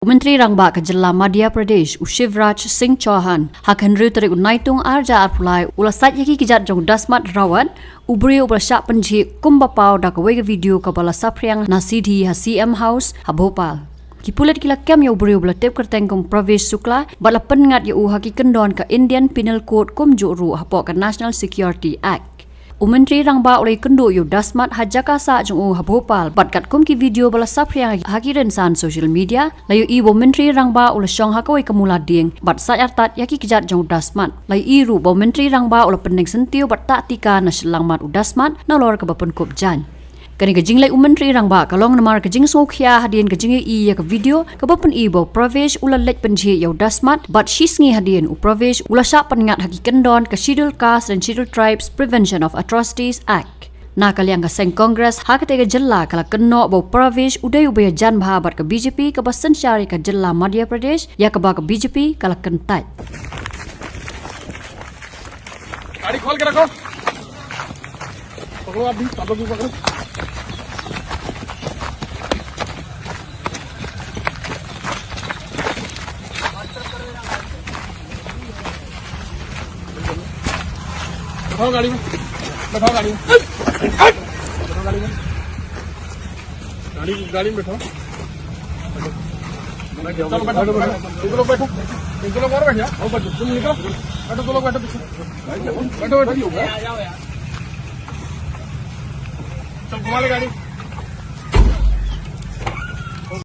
Menteri Rangbak ke Jilla Madhya Pradesh Shivraj Singh Chauhan hakan ruteri unaitung arja arpulai ula Sait yaki kjat jong dasmat rawat briew ula shah pynjhieh kumbapau dak wega video kabala sapriang nasidhi ha CM House ha Bhopal. Kipulet kila kem yo briew ula tep kertengkong Pravesh Sukla bala pengat yo haki kendon ke Indian Penal Code kum juru ha pok ke National Security Act. Menteri Rangbak oleh kendu yo dasmat hajaka sa jong ha Bhopal batkat kum ki video bala sapriang hakiren san social media layu ibo Menteri Rangbak oleh syong hakoi kemula ding bat sa artat yaki kjat jong dasmat layu iru bo Menteri Rangbak oleh peneng sentiu bat tak tika na selangmat udasmat na lor ke bapen kop jan. Kani kejing lai Menteri Rangbak kalong namar kejing sokhya hadien kejing i ya ke video ke bapen ibo Pravesh ula lek pynjhieh yo dasmat bat shisngi hadien Pravesh ula syak pengat haki kendon ke Scheduled Caste and Scheduled Tribes Prevention of Atrocities Act. Na kaliang ke seng Kongres hakate ke Jilla kala keno bo Pravesh udai ubaya jan bahabat ke BJP ke basen syari ke Jilla Madhya Pradesh ya ke ba ke BJP kala kentat. गाड़ी खोल के रखो पकड़ो आप भी पकड़ो बैठाओ गाड़ी में बैठाओ गाड़ी में बैठाओ गाड़ी में गाड़ी में बैठो चलो बैठो तुम लोग बैठो तुम लोग और बैठो तुम निकलो बैठो तुम लोग बैठो पीछे बैठो बैठो चल घुमा ले गाड़ी